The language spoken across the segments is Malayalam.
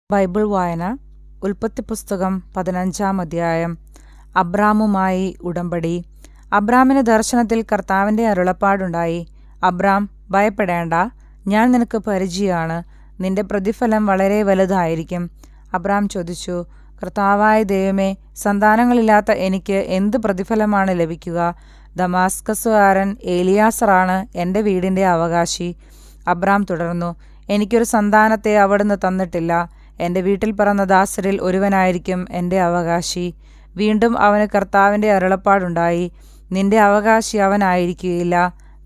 ബൈബിൾ വായന ഉൽപ്പത്തി പുസ്തകം 15-ാം അധ്യായം. അബ്രാമുമായി ഉടമ്പടി. അബ്രാമിന് ദർശനത്തിൽ കർത്താവിൻ്റെ അരുളപ്പാടുണ്ടായി. അബ്രാം, ഭയപ്പെടേണ്ട, ഞാൻ നിനക്ക് പരിചയമാണ്, നിന്റെ പ്രതിഫലം വളരെ വലുതായിരിക്കും. അബ്രാം ചോദിച്ചു, കർത്താവായ ദൈവമേ, സന്താനങ്ങളില്ലാത്ത എനിക്ക് എന്ത് പ്രതിഫലമാണ് ലഭിക്കുക? ദമാസ്കസുകാരൻ ഏലിയാസറാണ് എൻ്റെ വീടിൻ്റെ അവകാശി. അബ്രാം തുടർന്നു, എനിക്കൊരു സന്താനത്തെ അവിടുന്ന് തന്നിട്ടില്ല. എൻ്റെ വീട്ടിൽ പിറന്ന ദാസരിൽ ഒരുവനായിരിക്കും എൻ്റെ അവകാശി. വീണ്ടും അവന് കർത്താവിൻ്റെ അരുളപ്പാടുണ്ടായി, നിന്റെ അവകാശി അവനായിരിക്കുകയില്ല,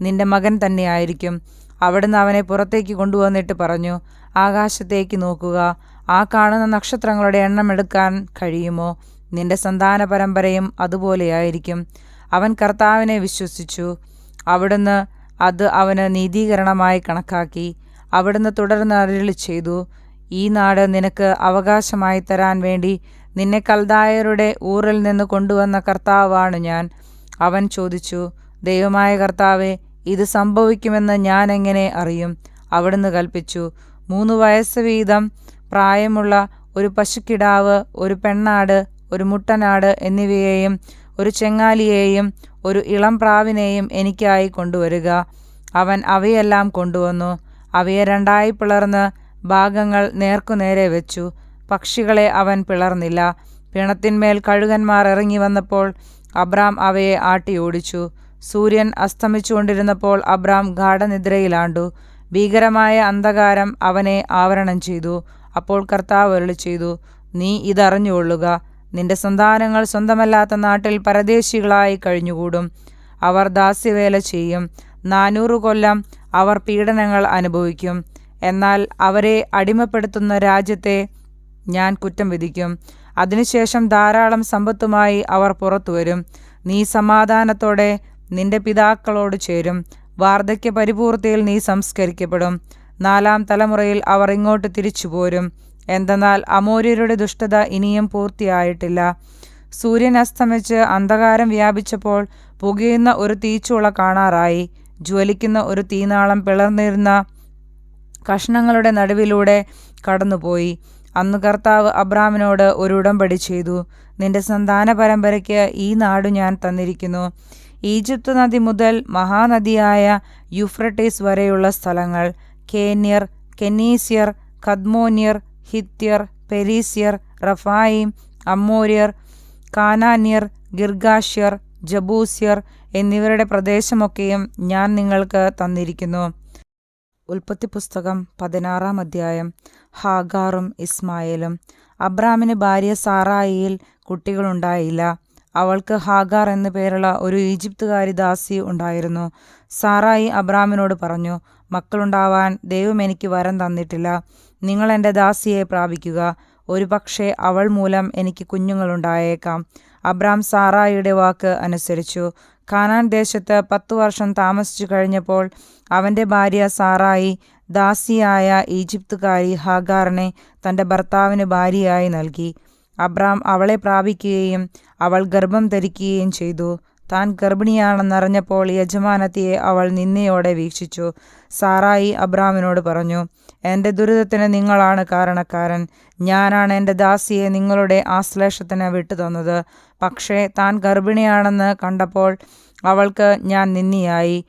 നിന്റെ മകൻ തന്നെയായിരിക്കും. അവിടുന്ന് അവനെ പുറത്തേക്ക് കൊണ്ടുവന്നിട്ട് പറഞ്ഞു, ആകാശത്തേക്ക് നോക്കുക, ആ കാണുന്ന നക്ഷത്രങ്ങളുടെ എണ്ണം എടുക്കാൻ കഴിയുമോ? നിന്റെ സന്താന പരമ്പരയും അതുപോലെയായിരിക്കും. അവൻ കർത്താവിനെ വിശ്വസിച്ചു. അവിടുന്ന് അത് അവന് നീതീകരണമായി കണക്കാക്കി. അവിടുന്ന് തുടർന്ന് അരുളി ചെയ്തു, ഈ നാട് നിനക്ക് അവകാശമായി തരാൻ വേണ്ടി നിന്നെ കൽദായരുടെ ഊറിൽ നിന്ന് കൊണ്ടുവന്ന കർത്താവാണ് ഞാൻ. അവൻ ചോദിച്ചു, ദൈവമായ കർത്താവേ, ഇത് സംഭവിക്കുമെന്ന് ഞാൻ എങ്ങനെ അറിയും? അവിടുന്ന് കൽപ്പിച്ചു, 3 വയസ്സ് വീതം പ്രായമുള്ള ഒരു പശുക്കിടാവ്, ഒരു പെണ്ണാട്, ഒരു മുട്ടനാട് എന്നിവയെയും ഒരു ചെങ്ങാലിയെയും ഒരു ഇളം പ്രാവിനെയും എനിക്കായി കൊണ്ടുവരിക. അവൻ അവയെല്ലാം കൊണ്ടുവന്നു. അവയെ 2ആയി പിളർന്ന് ഭാഗങ്ങൾ നേർക്കുനേരെ വെച്ചു. പക്ഷികളെ അവൻ പിളർന്നില്ല. പിണത്തിന്മേൽ കഴുകന്മാർ ഇറങ്ങി വന്നപ്പോൾ അബ്രാം അവയെ ആട്ടി ഓടിച്ചു. സൂര്യൻ അസ്തമിച്ചുകൊണ്ടിരുന്നപ്പോൾ അബ്രാം ഗാഢനിദ്രയിലാണ്ടു. ഭീകരമായ അന്ധകാരം അവനെ ആവരണം ചെയ്തു. അപ്പോൾ കർത്താവ് അരുളി ചെയ്തു, നീ ഇതറിഞ്ഞുകൊള്ളുക, നിന്റെ സന്താനങ്ങൾ സ്വന്തമല്ലാത്ത നാട്ടിൽ പരദേശികളായി കഴിഞ്ഞുകൂടും. അവർ ദാസ്യവേല ചെയ്യും. 400 കൊല്ലം അവർ പീഡനങ്ങൾ അനുഭവിക്കും. എന്നാൽ അവരെ അടിമപ്പെടുത്തുന്ന രാജ്യത്തെ ഞാൻ കുറ്റം വിധിക്കും. അതിനുശേഷം ധാരാളം സമ്പത്തുമായി അവർ പുറത്തുവരും. നീ സമാധാനത്തോടെ നിന്റെ പിതാക്കളോട് ചേരും. വാർദ്ധക്യ പരിപൂർത്തിയിൽ നീ സംസ്കരിക്കപ്പെടും. 4-ാം തലമുറയിൽ അവർ ഇങ്ങോട്ട് തിരിച്ചു പോരും. എന്തെന്നാൽ അമോര്യരുടെ ദുഷ്ടത ഇനിയും പൂർത്തിയായിട്ടില്ല. സൂര്യൻ അസ്തമിച്ച് അന്ധകാരം വ്യാപിച്ചപ്പോൾ പുകയുന്ന ഒരു തീച്ചൂള കാണാറായി. ജ്വലിക്കുന്ന ഒരു തീനാളം പിളർന്നിരുന്ന കഷ്ണങ്ങളുടെ നടുവിലൂടെ കടന്നുപോയി. അന്ന് കർത്താവ് അബ്രാമിനോട് ഒരു ഉടമ്പടി ചെയ്തു, നിന്റെ സന്താന പരമ്പരയ്ക്ക് ഈ നാടു ഞാൻ തന്നിരിക്കുന്നു. ഈജിപ്ത് നദി മുതൽ മഹാനദിയായ യൂഫ്രട്ടീസ് വരെയുള്ള സ്ഥലങ്ങൾ, കേന്യർ, കെനീസ്യർ, കദ്മോന്യർ, ഹിത്യർ, പെരീസ്യർ, റഫായിം, അമ്മോര്യർ, കാനാന്യർ, ഗിർഗാഷ്യർ, ജബൂസ്യർ എന്നിവരുടെ പ്രദേശമൊക്കെയും ഞാൻ നിങ്ങൾക്ക് തന്നിരിക്കുന്നു. ഉൽപ്പത്തി പുസ്തകം 16-ാം അധ്യായം. ഹാഗാറും ഇസ്മായേലും. അബ്രാമിന് ഭാര്യ സാറായിയിൽ കുട്ടികളുണ്ടായില്ല. അവൾക്ക് ഹാഗാർ എന്നു പേരുള്ള ഒരു ഈജിപ്തുകാരി ദാസി ഉണ്ടായിരുന്നു. സാറായി അബ്രാമിനോട് പറഞ്ഞു, മക്കളുണ്ടാവാൻ ദൈവം എനിക്ക് വരം തന്നിട്ടില്ല. നിങ്ങൾ എൻ്റെ ദാസിയെ പ്രാപിക്കുക, ഒരു പക്ഷേ അവൾ മൂലം എനിക്ക് കുഞ്ഞുങ്ങളുണ്ടായേക്കാം. അബ്രാം സാറായിയുടെ വാക്ക് അനുസരിച്ചു. കാനാൻ ദേശത്ത് 10 വർഷം താമസിച്ചു കഴിഞ്ഞപ്പോൾ അവൻ്റെ ഭാര്യ സാറായി ദാസിയായ ഈജിപ്തുകാരി ഹാഗാറിനെ തൻ്റെ ഭർത്താവിന് ഭാര്യയായി നൽകി. അബ്രാം അവളെ പ്രാപിക്കുകയും അവൾ ഗർഭം ധരിക്കുകയും ചെയ്തു. താൻ ഗർഭിണിയാണെന്നറിഞ്ഞപ്പോൾ യജമാനത്തിയെ അവൾ നിന്ദയോടെ വീക്ഷിച്ചു. സാറായി അബ്രാമിനോട് പറഞ്ഞു, എൻ്റെ ദുരിതത്തിന് നിങ്ങളാണ് കാരണക്കാരൻ. ഞാനാണ് എൻ്റെ ദാസിയെ നിങ്ങളുടെ ആശ്ലേഷത്തിന് വിട്ടുതന്നത്. പക്ഷേ താൻ ഗർഭിണിയാണെന്ന് കണ്ടപ്പോൾ അവൾക്ക് ഞാൻ നിന്ദിയായി.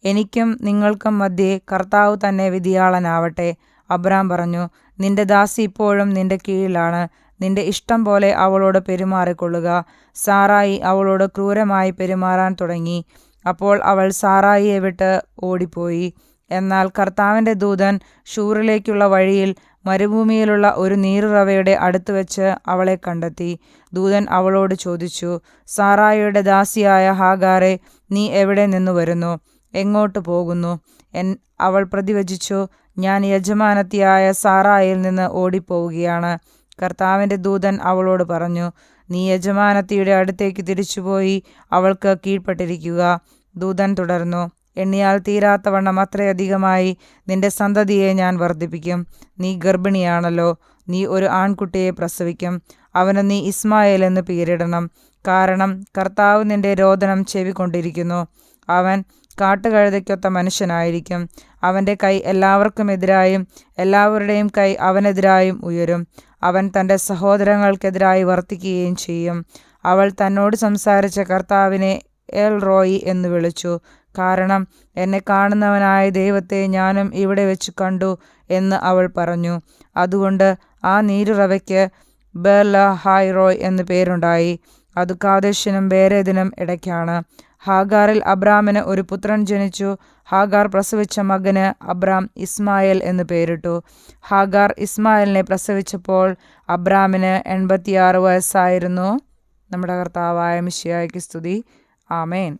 എനിക്കും നിങ്ങൾക്കും മധ്യേ കർത്താവ് തന്നെ വിധിയാളനാവട്ടെ. അബ്രാം പറഞ്ഞു, നിന്റെ ദാസി ഇപ്പോഴും നിന്റെ കീഴിലാണ്. നിന്റെ ഇഷ്ടം പോലെ അവളോട് പെരുമാറിക്കൊള്ളുക. സാറായി അവളോട് ക്രൂരമായി പെരുമാറാൻ തുടങ്ങി. അപ്പോൾ അവൾ സാറായിയെ വിട്ട് ഓടിപ്പോയി. എന്നാൽ കർത്താവിൻ്റെ ദൂതൻ ഷൂറിലേക്കുള്ള വഴിയിൽ മരുഭൂമിയിലുള്ള ഒരു നീരുറവയുടെ അടുത്ത് വെച്ച് അവളെ കണ്ടെത്തി. ദൂതൻ അവളോട് ചോദിച്ചു, സാറായിയുടെ ദാസിയായ ഹാഗാറെ, നീ എവിടെ നിന്നു വരുന്നു? എങ്ങോട്ട് പോകുന്നു? അവൾ പ്രതിവചിച്ചു, ഞാൻ യജമാനത്തിയായ സാറായിൽ നിന്ന് ഓടിപ്പോവുകയാണ്. കർത്താവിൻ്റെ ദൂതൻ അവളോട് പറഞ്ഞു, നീ യജമാനത്തിയുടെ അടുത്തേക്ക് തിരിച്ചുപോയി അവൾക്ക് കീഴ്പ്പെട്ടിരിക്കുക. ദൂതൻ തുടർന്നു, എണ്ണിയാൽ തീരാത്തവണ്ണം അത്രയധികമായി നിന്റെ സന്തതിയെ ഞാൻ വർദ്ധിപ്പിക്കും. നീ ഗർഭിണിയാണല്ലോ, നീ ഒരു ആൺകുട്ടിയെ പ്രസവിക്കും. അവന് നീ ഇസ്മായേൽ എന്ന് പേരിടണം. കാരണം കർത്താവ് നിന്റെ രോദനം ചെവിക്കൊണ്ടിരിക്കുന്നു. അവൻ കാട്ടുകഴുതയ്ക്കൊത്ത മനുഷ്യനായിരിക്കും. അവൻ്റെ കൈ എല്ലാവർക്കും എതിരായും എല്ലാവരുടെയും കൈ അവനെതിരായും ഉയരും. അവൻ തൻ്റെ സഹോദരങ്ങൾക്കെതിരായി വർത്തിക്കുകയും ചെയ്യും. അവൾ തന്നോട് സംസാരിച്ച കർത്താവിനെ എൽ റോയി എന്ന് വിളിച്ചു. കാരണം എന്നെ കാണുന്നവനായ ദൈവത്തെ ഞാനും ഇവിടെ വെച്ച് കണ്ടു എന്ന് അവൾ പറഞ്ഞു. അതുകൊണ്ട് ആ നീരുറവയ്ക്ക് ബേർല ഹായ് റോയ് എന്ന് പേരുണ്ടായി. അത് കാദേശിനും ബേരേദിനും ഇടയ്ക്കാണ്. ഹാഗാറിൽ അബ്രാമിന് ഒരു പുത്രൻ ജനിച്ചു. ഹാഗാർ പ്രസവിച്ച മകന് അബ്രാം ഇസ്മായേൽ എന്ന് പേരിട്ടു. ഹാഗാർ ഇസ്മായേലിനെ പ്രസവിച്ചപ്പോൾ അബ്രാമിന് 86 വയസ്സായിരുന്നു. നമ്മുടെ കർത്താവായ മിശിഹായ്ക്ക് സ്തുതി. ആമേൻ.